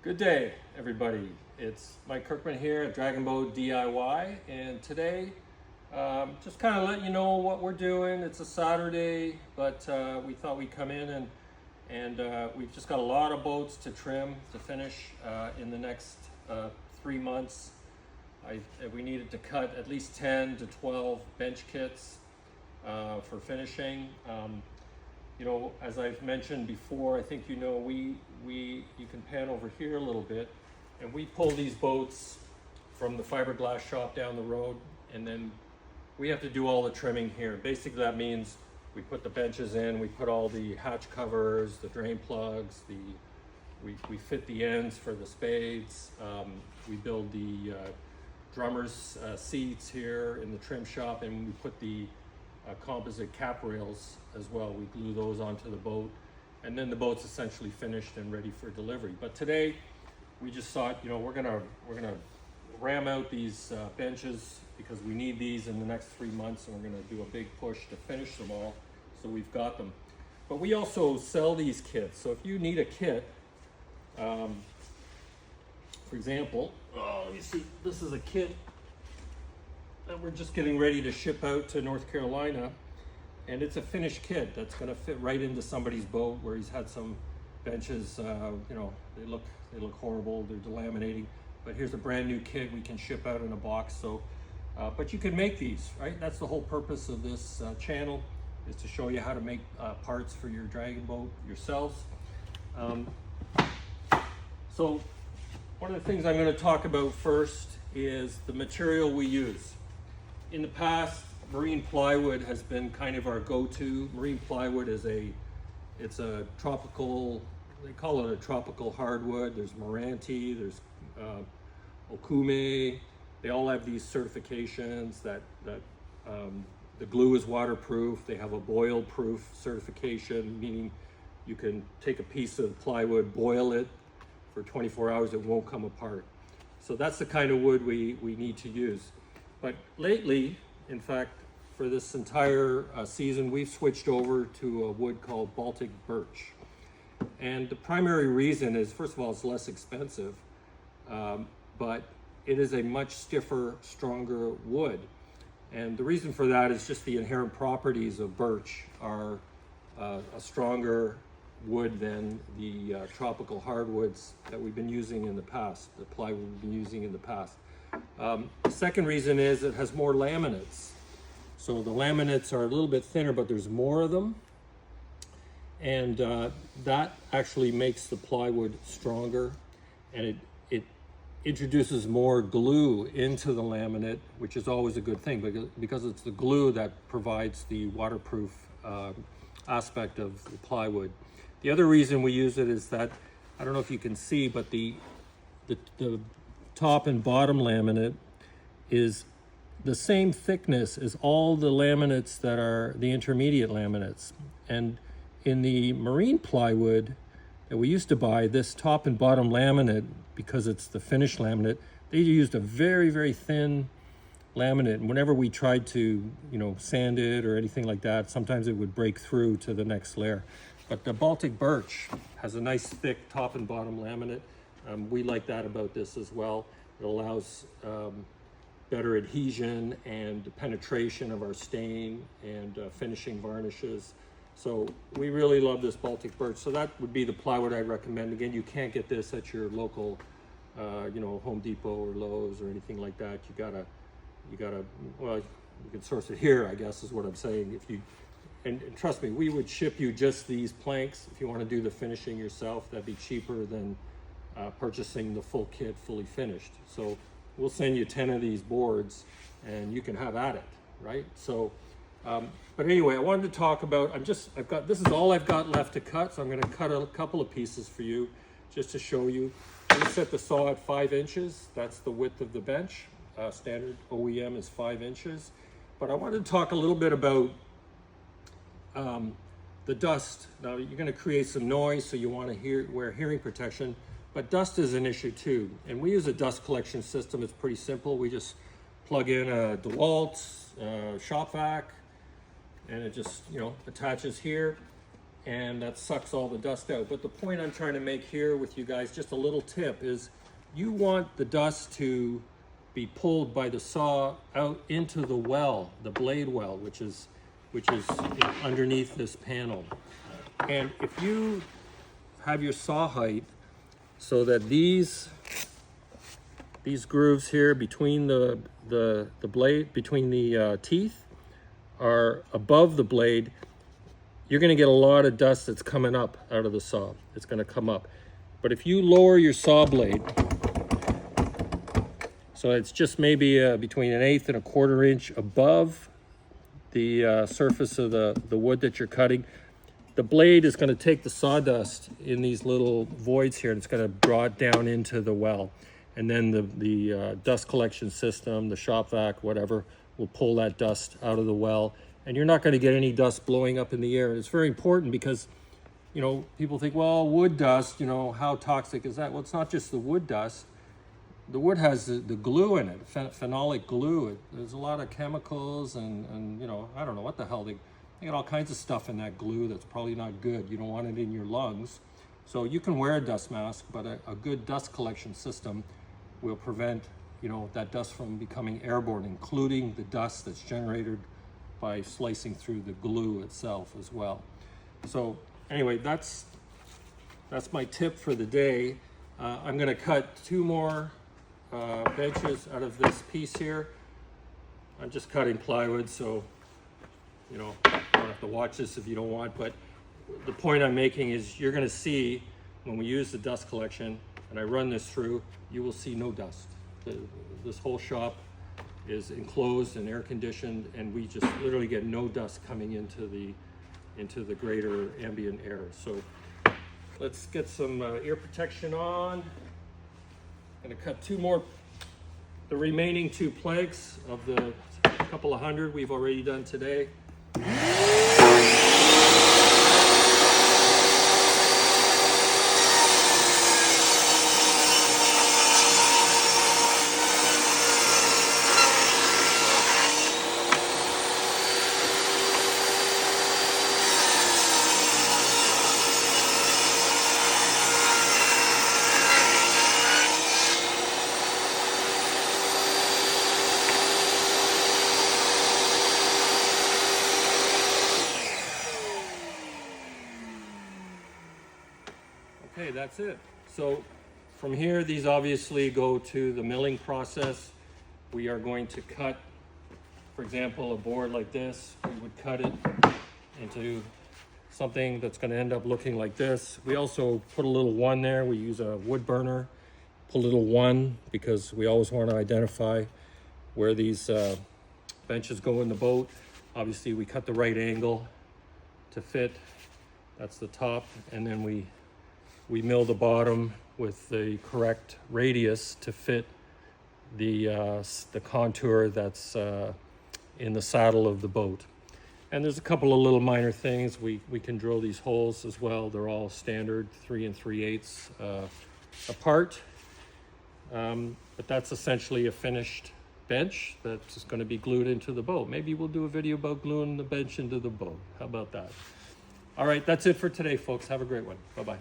Good day, everybody. It's Mike Kirkman here at Dragon Boat DIY, and today, just kind of let you know what we're doing. It's a Saturday, but we thought we'd come in and we've just got a lot of boats to trim to finish in the next 3 months. We needed to cut at least 10 to 12 bench kits for finishing. You know, as I've mentioned before, I think you know you can pan over here a little bit, and we pull these boats from the fiberglass shop down the road, and then we have to do all the trimming here. Basically, that means we put the benches in, we put all the hatch covers, the drain plugs, we fit the ends for the spades. We build the drummer's seats here in the trim shop, and we put the composite cap rails as well. We glue those onto the boat, and then the boat's essentially finished and ready for delivery. But today we just thought, you know, we're gonna ram out these benches because we need these in the next 3 months, and we're gonna do a big push to finish them all, so we've got them. But we also sell these kits, so if you need a kit, for example, let me see, this is a kit that we're just getting ready to ship out to North Carolina, and it's a finished kit that's going to fit right into somebody's boat where he's had some benches. You know, they look horrible, they're delaminating, but here's a brand new kit we can ship out in a box. So but you can make these, right? That's the whole purpose of this channel, is to show you how to make parts for your dragon boat yourselves. So one of the things I'm going to talk about first is the material we use. In the past, marine plywood has been kind of our go-to. Marine plywood is it's a tropical, they call it a tropical hardwood. There's Meranti, there's Okume. They all have these certifications that the glue is waterproof. They have a boil-proof certification, meaning you can take a piece of plywood, boil it for 24 hours, it won't come apart. So that's the kind of wood we need to use. But lately, in fact, for this entire season, we've switched over to a wood called Baltic birch. And the primary reason is, first of all, it's less expensive, but it is a much stiffer, stronger wood. And the reason for that is just the inherent properties of birch are a stronger wood than the tropical hardwoods that we've been using in the past, the plywood we've been using in the past. The second reason is it has more laminates. So the laminates are a little bit thinner, but there's more of them. And that actually makes the plywood stronger, and it introduces more glue into the laminate, which is always a good thing because it's the glue that provides the waterproof aspect of the plywood. The other reason we use it is that, I don't know if you can see, but the top and bottom laminate is the same thickness as all the laminates that are the intermediate laminates. And in the marine plywood that we used to buy, this top and bottom laminate, because it's the finished laminate, they used a very, very thin laminate. And whenever we tried to, you know, sand it or anything like that, sometimes it would break through to the next layer. But the Baltic birch has a nice thick top and bottom laminate. We like that about this as well. It allows better adhesion and penetration of our stain and finishing varnishes. So we really love this Baltic birch. So that would be the plywood I'd recommend. Again, you can't get this at your local, you know, Home Depot or Lowe's or anything like that. You gotta, well, you can source it here, I guess is what I'm saying. If you, and trust me, we would ship you just these planks. If you want to do the finishing yourself, that'd be cheaper than purchasing the full kit fully finished. So we'll send you 10 of these boards and you can have at it, right? So but anyway, I wanted to talk about, this is all I've got left to cut, so I'm going to cut a couple of pieces for you just to show you. We set the saw at 5 inches. That's the width of the bench. Standard OEM is 5 inches. But I wanted to talk a little bit about the dust. Now you're going to create some noise, so you want to wear hearing protection, but dust is an issue too. And we use a dust collection system. It's pretty simple. We just plug in a DeWalt shop vac, and it just, you know, attaches here. and that sucks all the dust out. But the point I'm trying to make here with you guys, just a little tip, is you want the dust to be pulled by the saw out into the well, the blade well, which is underneath this panel. And if you have your saw height so that these grooves here between the blade, between the teeth are above the blade, you're going to get a lot of dust that's coming up out of the saw. It's going to come up. But if you lower your saw blade, so it's just maybe between 1/8 and 1/4 inch above the surface of the wood that you're cutting, the blade is going to take the sawdust in these little voids here, and it's going to draw it down into the well. And then the dust collection system, the shop vac, whatever, will pull that dust out of the well. And you're not going to get any dust blowing up in the air. It's very important because, you know, people think, well, wood dust, you know, how toxic is that? Well, it's not just the wood dust. The wood has the glue in it, phenolic glue. There's a lot of chemicals and, you know, I don't know what the hell. They got all kinds of stuff in that glue that's probably not good. You don't want it in your lungs. So you can wear a dust mask, but a good dust collection system will prevent, you know, that dust from becoming airborne, including the dust that's generated by slicing through the glue itself as well. So anyway, that's my tip for the day. I'm going to cut 2 more benches out of this piece here. I'm just cutting plywood, so you know, you don't have to watch this if you don't want, but the point I'm making is you're going to see when we use the dust collection and I run this through, you will see no dust. This whole shop is enclosed and air conditioned, and we just literally get no dust coming into the greater ambient air. So let's get some ear protection on. I'm going to cut 2 more, the remaining 2 planks of the couple of hundred we've already done today. Okay, that's it. So from here, these obviously go to the milling process. We are going to cut, for example, a board like this. We would cut it into something that's going to end up looking like this. We also put a little 1 there. We use a wood burner, put a little 1 because we always want to identify where these benches go in the boat. Obviously, we cut the right angle to fit. That's the top, and then we mill the bottom with the correct radius to fit the contour that's in the saddle of the boat. And there's a couple of little minor things. We can drill these holes as well. They're all standard 3 3/8 apart. But that's essentially a finished bench that's going to be glued into the boat. Maybe we'll do a video about gluing the bench into the boat. How about that? All right, that's it for today, folks. Have a great one. Bye-bye.